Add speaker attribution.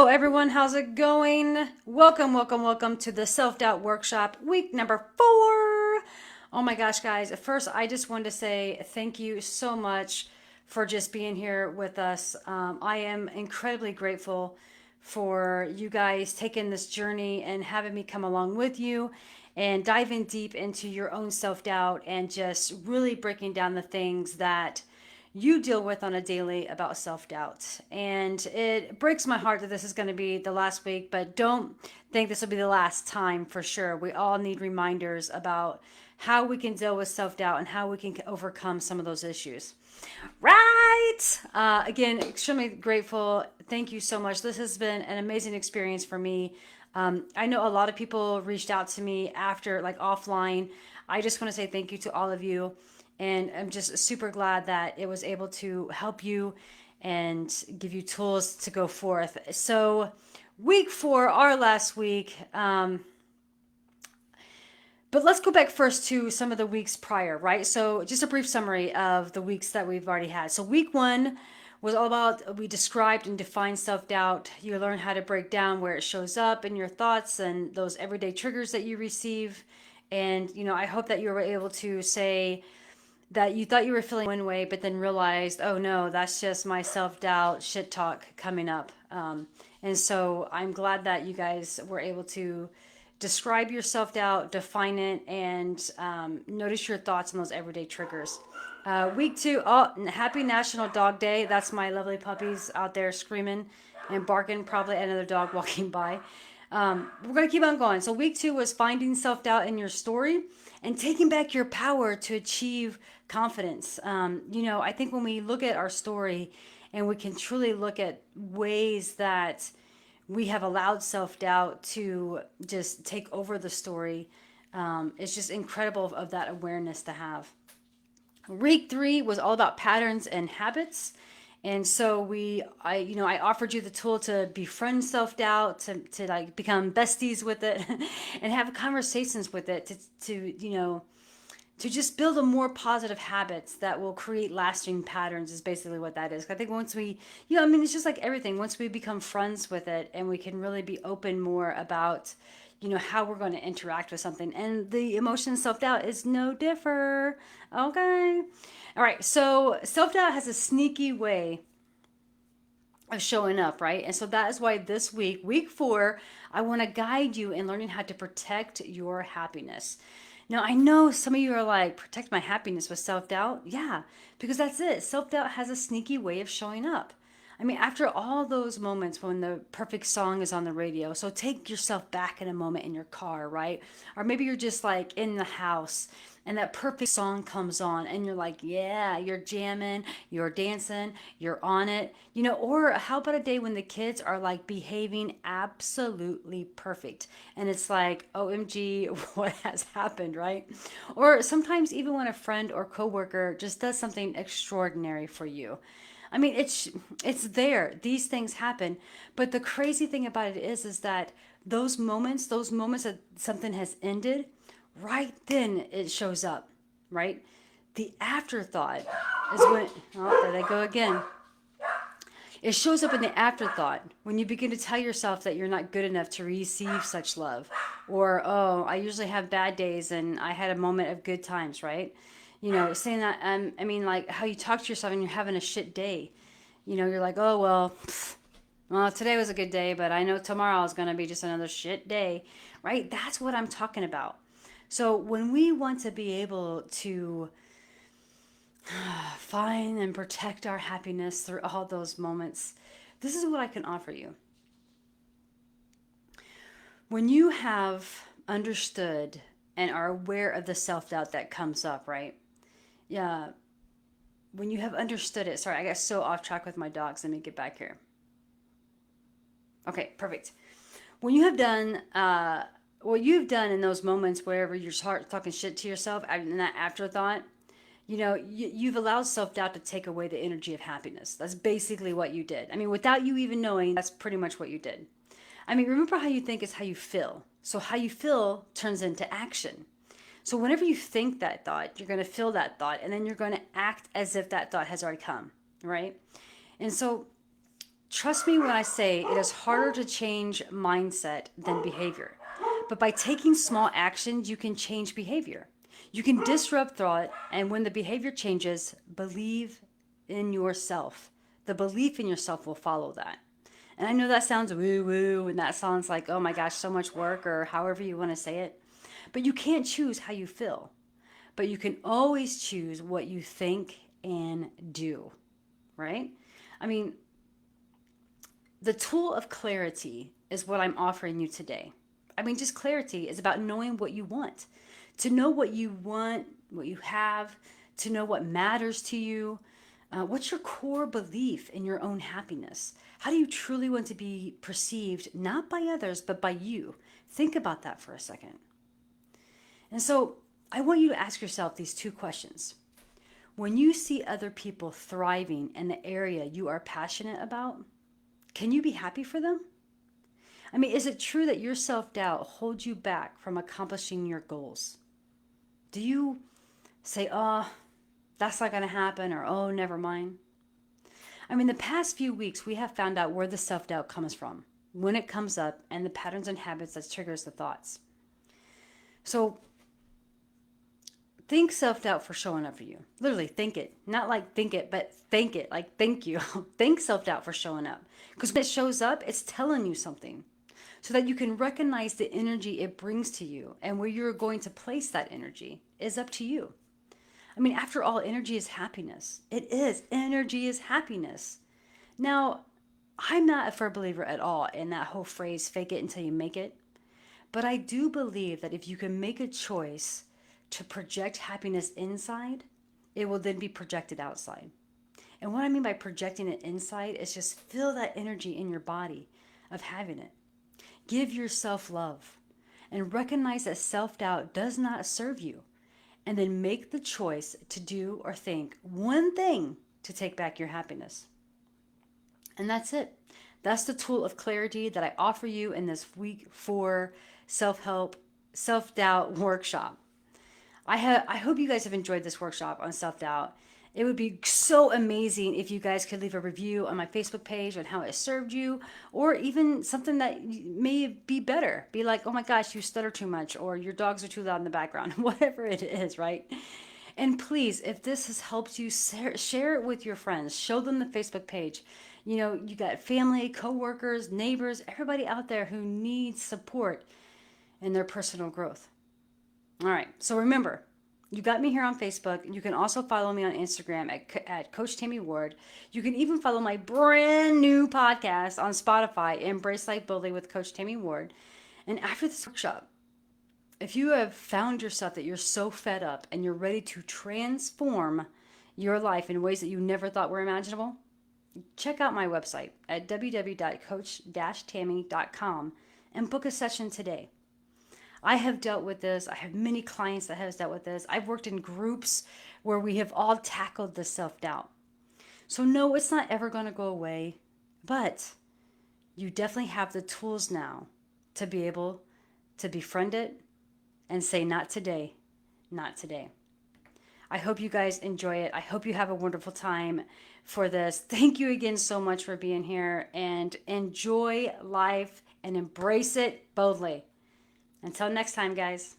Speaker 1: Everyone, how's it going? Welcome to the self-doubt workshop, week number 4. Oh my gosh, guys. At first, I just wanted to say thank you so much for just being here with us. I am incredibly grateful for you guys taking this journey and having me come along with you and diving deep into your own self-doubt and just really breaking down the things that you deal with on a daily about self doubt. And it breaks my heart that this is going to be the last week, but don't think this will be the last time for sure. We all need reminders about how we can deal with self doubt and how we can overcome some of those issues. Right. Again, extremely grateful. Thank you so much. This has been an amazing experience for me. I know a lot of people reached out to me after, like offline. I just want to say thank you to all of you. And I'm just super glad that it was able to help you and give you tools to go forth. So, week 4, our last week. But let's go back first to some of the weeks prior, right? So, just a brief summary of the weeks that we've already had. So, week 1 was all about we described and defined self doubt. You learn how to break down where it shows up in your thoughts and those everyday triggers that you receive. And, I hope that you were able to say, that you thought you were feeling one way, but then realized, oh no, that's just my self doubt shit talk coming up. And so I'm glad that you guys were able to describe your self doubt, define it, and notice your thoughts on those everyday triggers. Week 2, oh, happy National Dog Day. That's my lovely puppies out there screaming and barking, probably another dog walking by. We're going to keep on going. So, week 2 was finding self doubt in your story and taking back your power to achieve confidence. I think when we look at our story and we can truly look at ways that we have allowed self doubt to just take over the story, it's just incredible of that awareness to have. Week 3 was all about patterns and habits. And so I offered you the tool to befriend self-doubt, to like become besties with it and have conversations with it to just build a more positive habits that will create lasting patterns is basically what that is. I think once we, it's just like everything. Once we become friends with it and we can really be open more about, how we're going to interact with something. And the emotion self-doubt is no differ. Okay. All right. So self-doubt has a sneaky way of showing up, right? And so that is why this week, week 4, I want to guide you in learning how to protect your happiness. Now, I know some of you are like, protect my happiness with self doubt. Yeah, because that's it. Self doubt has a sneaky way of showing up. I mean, after all those moments when the perfect song is on the radio, so take yourself back in a moment in your car, right? Or maybe you're just like in the house and that perfect song comes on and you're like, yeah, you're jamming, you're dancing, you're on it, or how about a day when the kids are like behaving absolutely perfect and it's like, OMG, what has happened, right? Or sometimes even when a friend or coworker just does something extraordinary for you. I mean, it's there. These things happen, but the crazy thing about it is that those moments that something has ended, right then it shows up, right? The afterthought is when, oh, there they go again. It shows up in the afterthought when you begin to tell yourself that you're not good enough to receive such love. Or, oh, I usually have bad days and I had a moment of good times, right? Saying that, like how you talk to yourself and you're having a shit day. You're like, oh, well, well, today was a good day, but I know tomorrow is going to be just another shit day, right? That's what I'm talking about. So when we want to be able to find and protect our happiness through all those moments, this is what I can offer you. When you have understood and are aware of the self-doubt that comes up, right? Yeah, when you have understood it. Sorry, I got so off track with my dogs. Let me get back here. Okay, perfect. When you have done what you've done in those moments wherever you're talking shit to yourself in that afterthought, you've allowed self-doubt to take away the energy of happiness. That's basically what you did. I mean, without you even knowing, that's pretty much what you did. I mean, remember how you think is how you feel. So how you feel turns into action. So whenever you think that thought, you're going to feel that thought, and then you're going to act as if that thought has already come, right? And so Trust me when I say it is harder to change mindset than behavior. But by taking small actions, you can change behavior. You can disrupt thought, and when the behavior changes, believe in yourself. The belief in yourself will follow that. And I know that sounds woo woo, and that sounds like, oh my gosh, so much work, or however you want to say it. But you can't choose how you feel. But you can always choose what you think and do, right? I mean, the tool of clarity is what I'm offering you today. I mean, just clarity is about knowing what you want. To know what you want, what you have, to know what matters to you. What's your core belief in your own happiness? How do you truly want to be perceived, not by others, but by you? Think about that for a second. And so I want you to ask yourself these two questions. When you see other people thriving in the area you are passionate about, can you be happy for them? I mean, is it true that your self-doubt holds you back from accomplishing your goals? Do you say, oh, that's not going to happen, or oh, never mind? I mean, the past few weeks, we have found out where the self-doubt comes from, when it comes up, and the patterns and habits that triggers the thoughts. So think self-doubt for showing up for you. Literally, think it. Not like think it, but thank it. Like, thank you. Thank self-doubt for showing up. Because when it shows up, it's telling you something. So that you can recognize the energy it brings to you, and where you're going to place that energy is up to you. I mean, after all, energy is happiness. It is. Energy is happiness. Now, I'm not a firm believer at all in that whole phrase, fake it until you make it. But I do believe that if you can make a choice to project happiness inside, it will then be projected outside. And what I mean by projecting it inside is just feel that energy in your body of having it. Give yourself love and recognize that self-doubt does not serve you. And then make the choice to do or think one thing to take back your happiness. And that's it. That's the tool of clarity that I offer you in this week 4 self-help, self-doubt workshop. I hope you guys have enjoyed this workshop on self-doubt. It would be so amazing if you guys could leave a review on my Facebook page on how it served you, or even something that may be better. Be like, oh my gosh, you stutter too much, or your dogs are too loud in the background, whatever it is, right? And please, if this has helped you, share it with your friends. Show them the Facebook page. You know, you got family, coworkers, neighbors, everybody out there who needs support in their personal growth. All right, so remember, you got me here on Facebook. You can also follow me on Instagram at Coach Tammy Ward. You can even follow my brand new podcast on Spotify, Embrace Life Boldly with Coach Tammy Ward. And after this workshop, if you have found yourself that you're so fed up and you're ready to transform your life in ways that you never thought were imaginable, check out my website at www.coach-tammy.com and book a session today. I have dealt with this. I have many clients that have dealt with this. I've worked in groups where we have all tackled the self-doubt. So no, it's not ever going to go away, but you definitely have the tools now to be able to befriend it and say, not today, not today. I hope you guys enjoy it. I hope you have a wonderful time for this. Thank you again so much for being here, and enjoy life and embrace it boldly. Until next time, guys.